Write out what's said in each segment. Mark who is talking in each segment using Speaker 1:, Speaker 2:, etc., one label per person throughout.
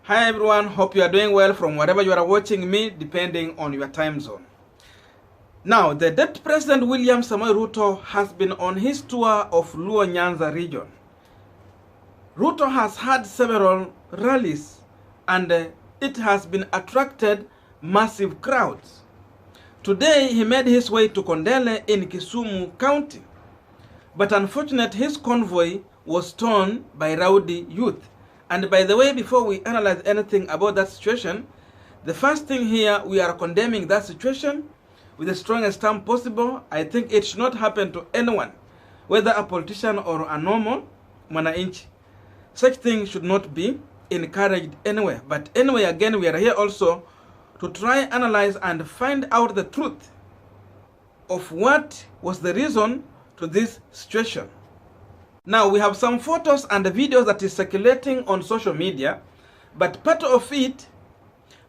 Speaker 1: Hi everyone, hope you are doing well from wherever you are watching me, depending on your time zone. Now, the Deputy President William Samoei Ruto has been on his tour of Luo Nyanza region. Ruto has had several rallies and it has been attracted massive crowds. Today, he made his way to Kondele in Kisumu County. But unfortunately, his convoy was torn by rowdy youth. And by the way, before we analyze anything about that situation, the first thing here, we are condemning that situation with the strongest term possible. I think it should not happen to anyone, whether a politician or a normal mwananchi. Such things should not be encouraged anywhere. But anyway, again, we are here also to try, analyze, and find out the truth of what was the reason to this situation. Now, we have some photos and videos that is circulating on social media, but part of it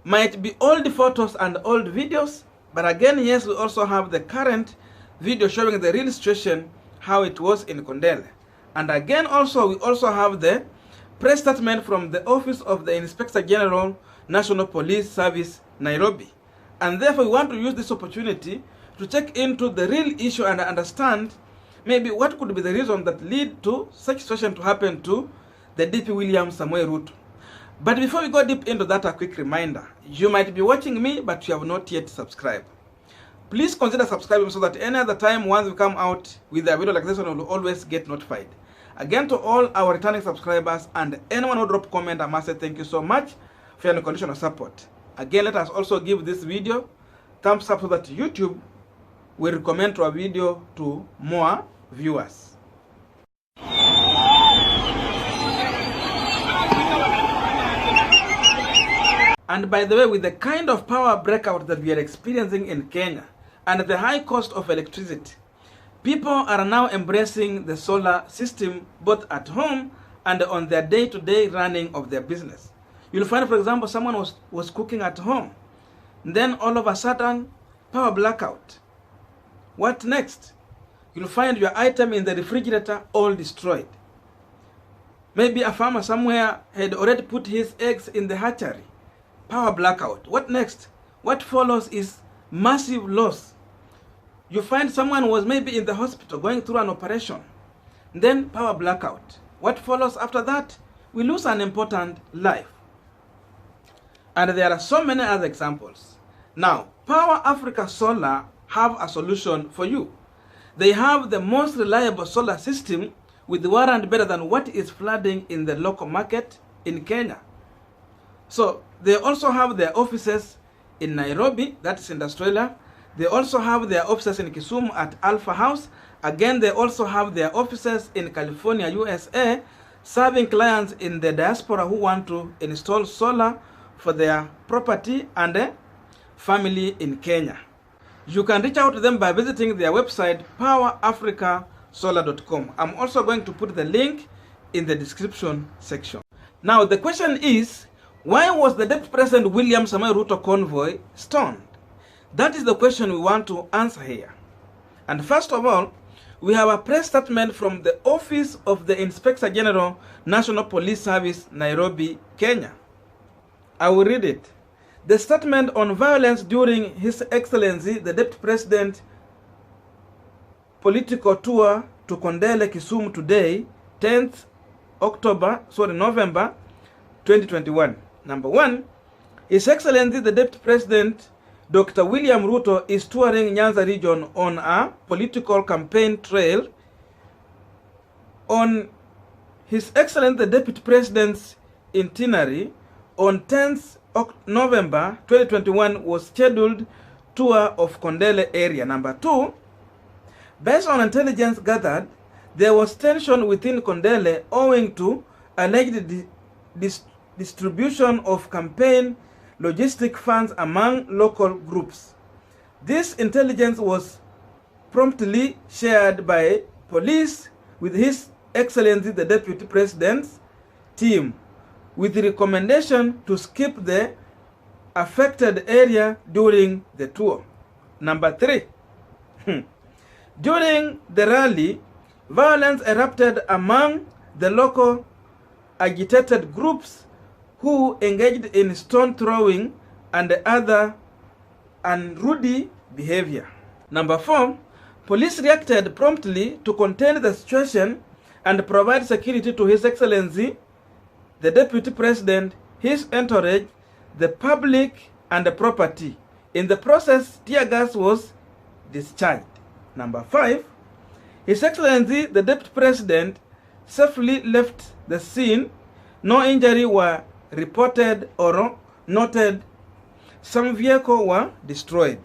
Speaker 1: might be old photos and old videos. But again, yes, we also have the current video showing the real situation, how it was in Kondele. And again, also, we also have the press statement from the Office of the Inspector General, National Police Service, Nairobi. And therefore, we want to use this opportunity to check into the real issue and understand maybe what could be the reason that lead to such situation to happen to the DP William Samoei Ruto. But before we go deep into that, a quick reminder. You might be watching me, but you have not yet subscribed. Please consider subscribing so that any other time once we come out with a video like this one, you will always get notified. Again, to all our returning subscribers and anyone who drop comment, I must say thank you so much for your unconditional support. Again, let us also give this video thumbs up so that YouTube will recommend our video to more viewers. And by the way, with the kind of power breakout that we are experiencing in Kenya and the high cost of electricity, people are now embracing the solar system both at home and on their day-to-day running of their business. You'll find, for example, someone was cooking at home. Then all of a sudden, power blackout. What next? You'll find your item in the refrigerator all destroyed. Maybe a farmer somewhere had already put his eggs in the hatchery. Power blackout. What next? What follows is massive loss. You find someone was maybe in the hospital going through an operation. Then power blackout. What follows after that? We lose an important life. And there are so many other examples. Now, PowerAfrica Solar have a solution for you. They have the most reliable solar system with warrant better than what is flooding in the local market in Kenya. So they also have their offices in Nairobi, that's in Australia. They also have their offices in Kisumu at Alpha House. Again, they also have their offices in California, USA, serving clients in the diaspora who want to install solar for their property and family in Kenya. You can reach out to them by visiting their website, PowerAfricaSolar.com. I'm also going to put the link in the description section. Now, the question is, why was the Deputy President William Samoei Ruto convoy stoned? That is the question we want to answer here. And first of all, we have a press statement from the Office of the Inspector General, National Police Service, Nairobi, Kenya. I will read it. The statement on violence during His Excellency the Deputy President political tour to Kondele Kisumu today, 10th November 2021. Number one, His Excellency the Deputy President Dr. William Ruto is touring Nyanza region on a political campaign trail. On His Excellency the Deputy President's itinerary on 10th November 2021 was scheduled tour of Kondele area. Number two, based on intelligence gathered, there was tension within Kondele owing to alleged distribution of campaign logistic funds among local groups. This intelligence was promptly shared by police with His Excellency the Deputy President's team, with the recommendation to skip the affected area during the tour. Number three, during the rally, violence erupted among the local agitated groups who engaged in stone throwing and other unruly behavior. Number 4, police reacted promptly to contain the situation and provide security to His Excellency, the Deputy President, his entourage, the public, and the property. In the process, tear gas was discharged. Number 5, His Excellency, the Deputy President, safely left the scene. No injury were reported or noted. Some vehicles were destroyed.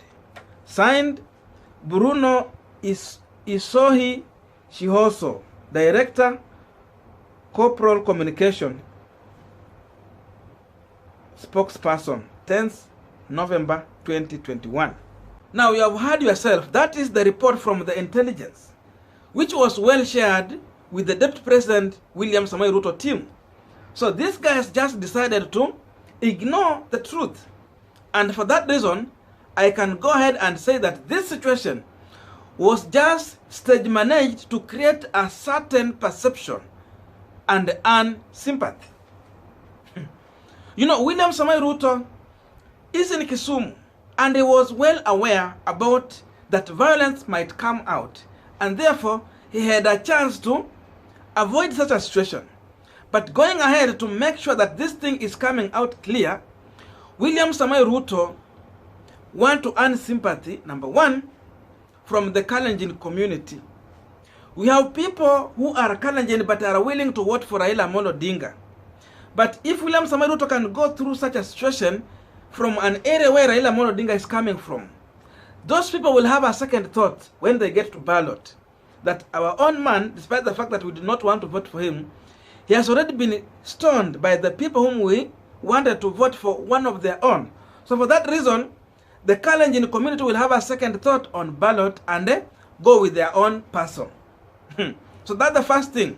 Speaker 1: Signed, Bruno Isohi Shihoso, Director, Corporal Communication, spokesperson, 10th November 2021. Now you have heard yourself, that is the report from the intelligence, which was well shared with the Deputy President William Samoei Ruto team. So these guys just decided to ignore the truth. And for that reason, I can go ahead and say that this situation was just stage managed to create a certain perception and earn sympathy. You know, William Samoei Ruto is in Kisumu, and he was well aware about that violence might come out, and therefore he had a chance to avoid such a situation. But going ahead to make sure that this thing is coming out clear, William Samoei Ruto want to earn sympathy, number 1, from the Kalenjin community. We have people who are Kalenjin but are willing to vote for Raila Amolo Odinga. But if William Samoei Ruto can go through such a situation from an area where Raila Amolo Odinga is coming from, those people will have a second thought when they get to ballot, that our own man, despite the fact that we do not want to vote for him, he has already been stoned by the people whom we wanted to vote for one of their own. So for that reason, the Kalenjin community will have a second thought on ballot and go with their own person. So that's the first thing.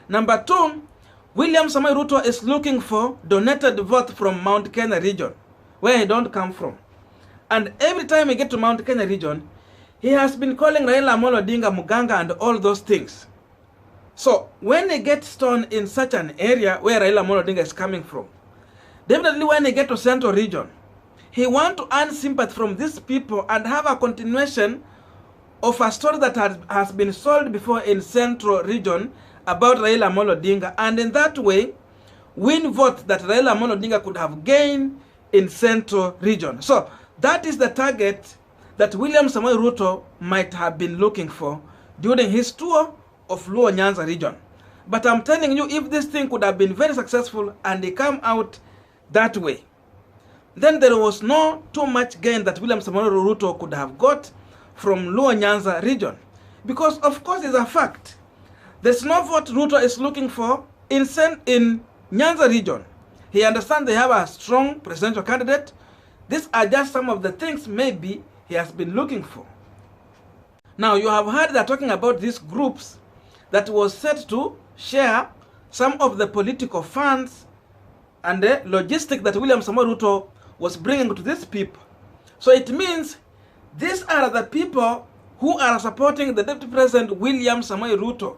Speaker 1: Number 2, William Samoei Ruto is looking for donated vote from Mount Kenya region, where he don't come from. And every time he get to Mount Kenya region, he has been calling Raila Amolo Odinga Muganga and all those things. So when he gets stoned in such an area where Raila Amolo Odinga is coming from, definitely when he get to Central region, he want to earn sympathy from these people and have a continuation of a story that has been sold before in Central region about Raila Amolo Odinga, and in that way win vote that Raila Amolo Odinga could have gained in Central region. So that is the target that William Samoei Ruto might have been looking for during his tour of Luo Nyanza region. But I'm telling you, if this thing could have been very successful and they come out that way, then there was no too much gain that William Samoei Ruto could have got from Luo Nyanza region. Because of course it's a fact, there's no vote Ruto is looking for in Nyanza region. He understands they have a strong presidential candidate. These are just some of the things maybe he has been looking for. Now you have heard that talking about these groups that was set to share some of the political funds and the logistic that William Samoei Ruto was bringing to these people. So it means these are the people who are supporting the Deputy President William Samoei Ruto,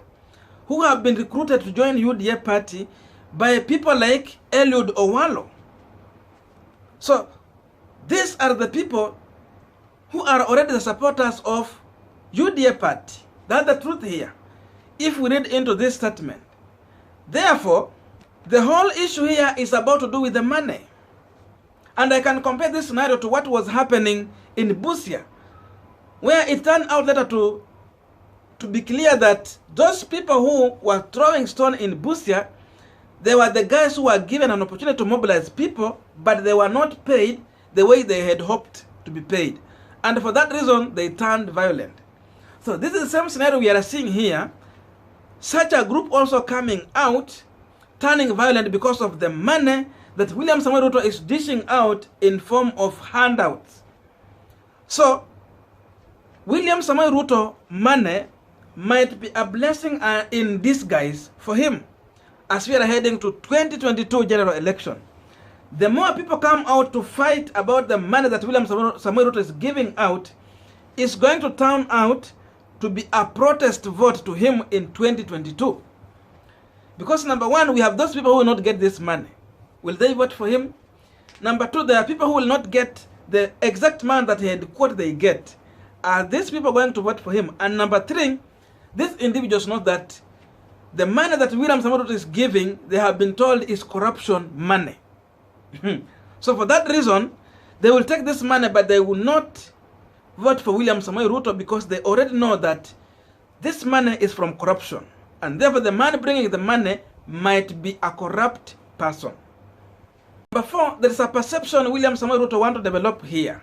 Speaker 1: who have been recruited to join UDA party by people like Eliud Owalo. So these are the people who are already the supporters of UDA party. That's the truth here, if we read into this statement. Therefore, the whole issue here is about to do with the money. And I can compare this scenario to what was happening in Busia, where it turned out later to be clear that those people who were throwing stone in Busia, they were the guys who were given an opportunity to mobilize people, but they were not paid the way they had hoped to be paid. And for that reason, they turned violent. So this is the same scenario we are seeing here. Such a group also coming out, turning violent because of the money that William Samoei Ruto is dishing out in form of handouts. So William Samoei Ruto money might be a blessing in disguise for him as we are heading to 2022 general election. The more people come out to fight about the money that William Samoei Ruto is giving out, is going to turn out to be a protest vote to him in 2022. Because number one, we have those people who will not get this money. Will they vote for him? Number two, there are people who will not get the exact man that he had quote they get. Are these people going to vote for him? And number three, these individuals know that the money that William Samoei Ruto is giving, they have been told is corruption money. So for that reason, they will take this money, but they will not vote for William Samoei Ruto because they already know that this money is from corruption. And therefore, the man bringing the money might be a corrupt person. Number four, there is a perception William Samoei Ruto wants to develop here,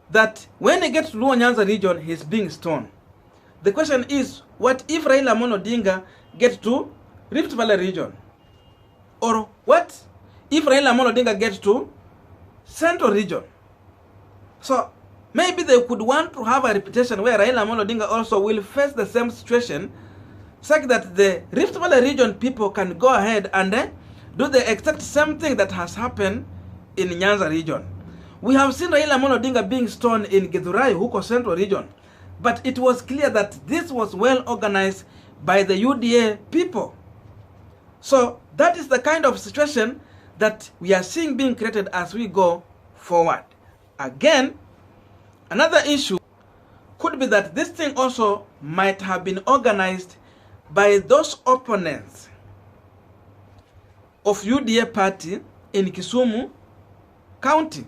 Speaker 1: that when he gets to Luo Nyanza region, he's being stoned. The question is, what if Raila Amolo Odinga gets to Rift Valley region? Or what if Raila Amolo Odinga gets to Central region? So maybe they could want to have a reputation where Raila Amolo Odinga also will face the same situation, such that the Rift Valley region people can go ahead and do the exact same thing that has happened in Nyanza region. We have seen Raila Amolo Odinga being stoned in Githurai, Huko Central region. But it was clear that this was well organized by the UDA people. So that is the kind of situation that we are seeing being created as we go forward. Again, another issue could be that this thing also might have been organized by those opponents of UDA party in Kisumu County.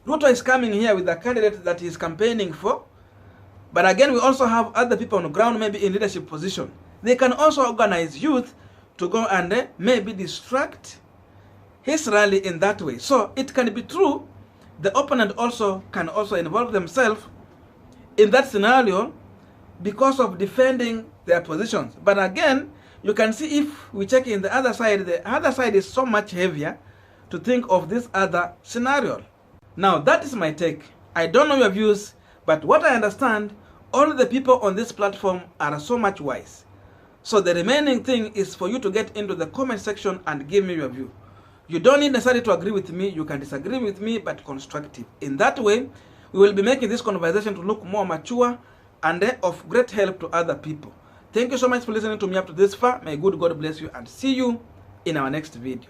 Speaker 1: Ruto is coming here with a candidate that he is campaigning for. But again, we also have other people on the ground, maybe in leadership position. They can also organize youth to go and maybe distract his rally in that way. So it can be true. The opponent also can also involve themselves in that scenario because of defending their positions. But again, you can see if we check in the other side is so much heavier to think of this other scenario. Now, that is my take. I don't know your views, but what I understand, all the people on this platform are so much wise. So the remaining thing is for you to get into the comment section and give me your view. You don't need necessarily to agree with me. You can disagree with me, but constructive. In that way, we will be making this conversation to look more mature and of great help to other people. Thank you so much for listening to me up to this far. May good God bless you and see you in our next video.